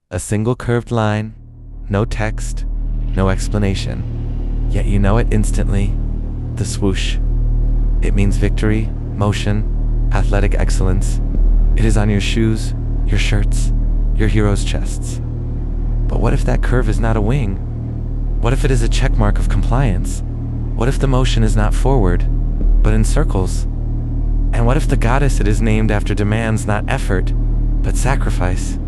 A single curved line, no text, no explanation. Yet you know it instantly. The swoosh. It means victory, motion, athletic excellence. It is on your shoes, your shirts, your heroes' chests. But what if that curve is not a wing? What if it is a checkmark of compliance? What if the motion is not forward, but in circles? And what if the goddess it is named after demands not effort, but sacrifice?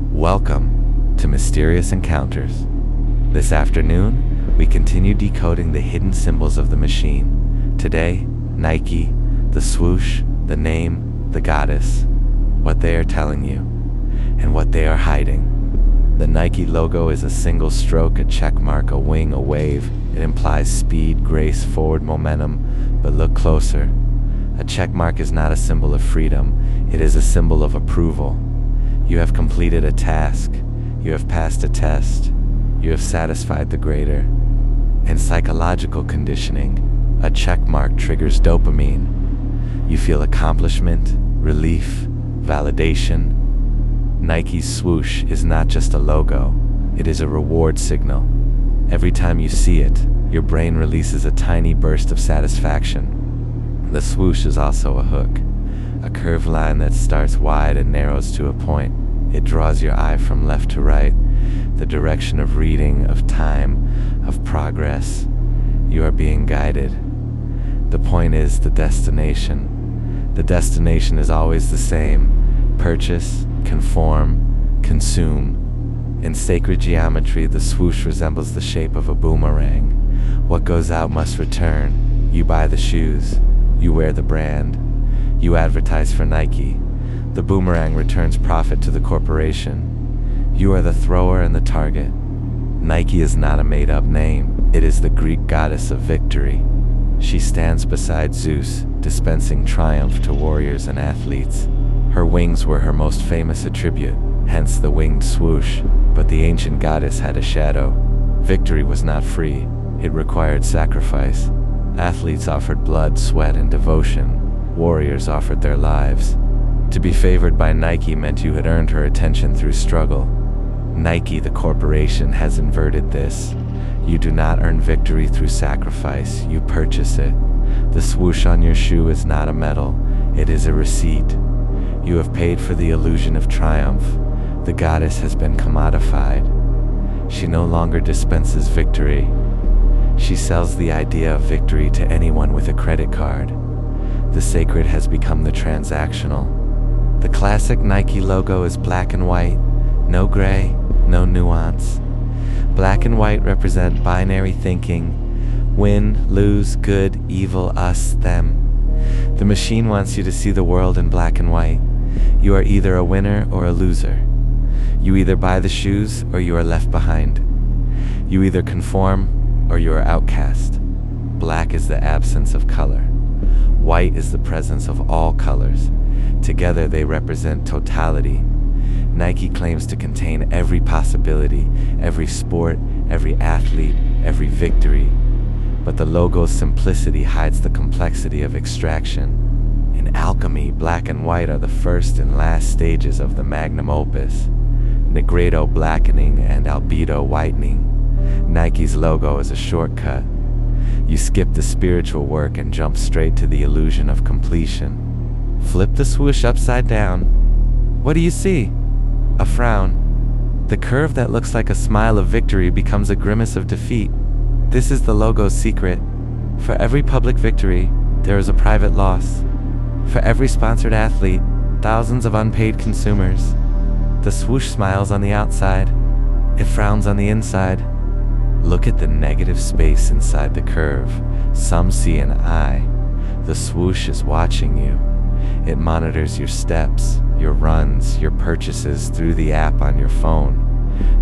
Welcome to Mysterious Encounters. This afternoon, we continue decoding the hidden symbols of the machine. Today, Nike, the swoosh, the name, the goddess, what they are telling you, and what they are hiding. The Nike logo is a single stroke, a checkmark, a wing, a wave. It implies speed, grace, forward momentum, but look closer. A checkmark is not a symbol of freedom, it is a symbol of approval. You have completed a task, you have passed a test, you have satisfied the grader. In psychological conditioning, a checkmark triggers dopamine. You feel accomplishment, relief, validation. Nike's swoosh is not just a logo, it is a reward signal. Every time you see it, your brain releases a tiny burst of satisfaction. The swoosh is also a hook, a curved line that starts wide and narrows to a point. It draws your eye from left to right, the direction of reading, of time, of progress. You are being guided. The point is the destination. The destination is always the same: purchase, conform, consume. In sacred geometry, the swoosh resembles the shape of a boomerang. What goes out must return. You buy the shoes, you wear the brand, you advertise for Nike. The boomerang returns profit to the corporation. You are the thrower and the target. Nike is not a made-up name. It is the Greek goddess of victory. She stands beside Zeus, dispensing triumph to warriors and athletes. Her wings were her most famous attribute, hence the winged swoosh. But the ancient goddess had a shadow. Victory was not free. It required sacrifice. Athletes offered blood, sweat, and devotion. Warriors offered their lives. To be favored by Nike meant you had earned her attention through struggle. Nike, the corporation, has inverted this. You do not earn victory through sacrifice, you purchase it. The swoosh on your shoe is not a medal, it is a receipt. You have paid for the illusion of triumph. The goddess has been commodified. She no longer dispenses victory. She sells the idea of victory to anyone with a credit card. The sacred has become the transactional. The classic Nike logo is black and white, no gray, no nuance. Black and white represent binary thinking: win, lose, good, evil, us, them. The machine wants you to see the world in black and white. You are either a winner or a loser. You either buy the shoes or you are left behind. You either conform or you are outcast. Black is the absence of color. White is the presence of all colors. Together they represent totality. Nike claims to contain every possibility, every sport, every athlete, every victory. But the logo's simplicity hides the complexity of extraction. In alchemy, black and white are the first and last stages of the magnum opus. Negredo blackening and albedo whitening. Nike's logo is a shortcut. You skip the spiritual work and jump straight to the illusion of completion. Flip the swoosh upside down. What do you see? A frown. The curve that looks like a smile of victory becomes a grimace of defeat. This is the logo's secret. For every public victory, there is a private loss. For every sponsored athlete, thousands of unpaid consumers. The swoosh smiles on the outside. It frowns on the inside. Look at the negative space inside the curve. Some see an eye. The swoosh is watching you. It monitors your steps, your runs, your purchases through the app on your phone.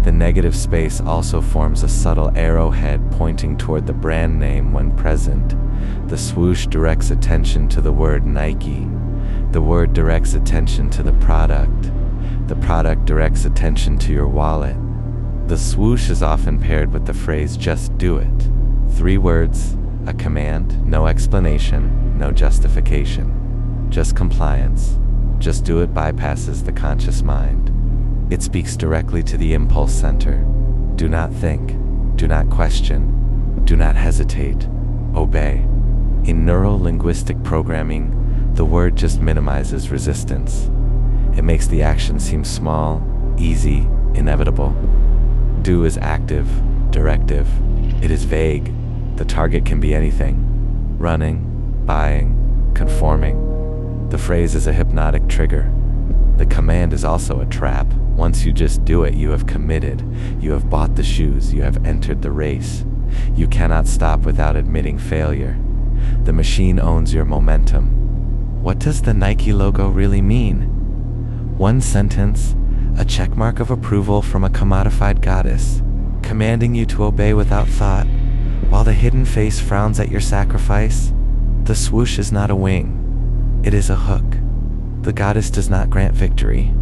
The negative space also forms a subtle arrowhead pointing toward the brand name when present. The swoosh directs attention to the word Nike. The word directs attention to the product. The product directs attention to your wallet. The swoosh is often paired with the phrase "just do it." 3 words, a command, no explanation, no justification. Just compliance. Just do it bypasses the conscious mind. It speaks directly to the impulse center. Do not think, do not question, do not hesitate, obey. In neuro-linguistic programming, the word just minimizes resistance. It makes the action seem small, easy, inevitable. Do is active, directive. It is vague. The target can be anything. Running, buying, conforming. The phrase is a hypnotic trigger. The command is also a trap. Once you just do it, you have committed. You have bought the shoes. You have entered the race. You cannot stop without admitting failure. The machine owns your momentum. What does the Nike logo really mean? One sentence, a checkmark of approval from a commodified goddess, commanding you to obey without thought, while the hidden face frowns at your sacrifice. The swoosh is not a wing. It is a hook. The goddess does not grant victory.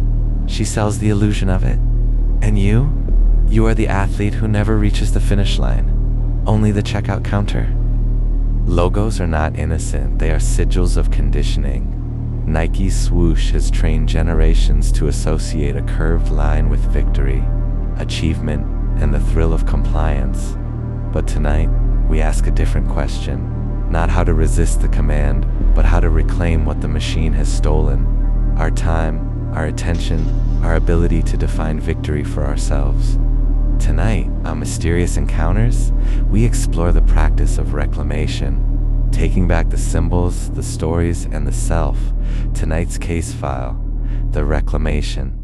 She sells the illusion of it. And you are the athlete who never reaches the finish line, only the checkout counter. Logos are not innocent. They are sigils of conditioning. Nike Swoosh has trained generations to associate a curved line with victory, achievement, and the thrill of compliance. But tonight, we ask a different question. Not how to resist the command, but how to reclaim what the machine has stolen. Our time, our attention, our ability to define victory for ourselves. Tonight, on Mysterious Encounters, we explore the practice of reclamation. Taking back the symbols, the stories, and the self. Tonight's case file, the reclamation.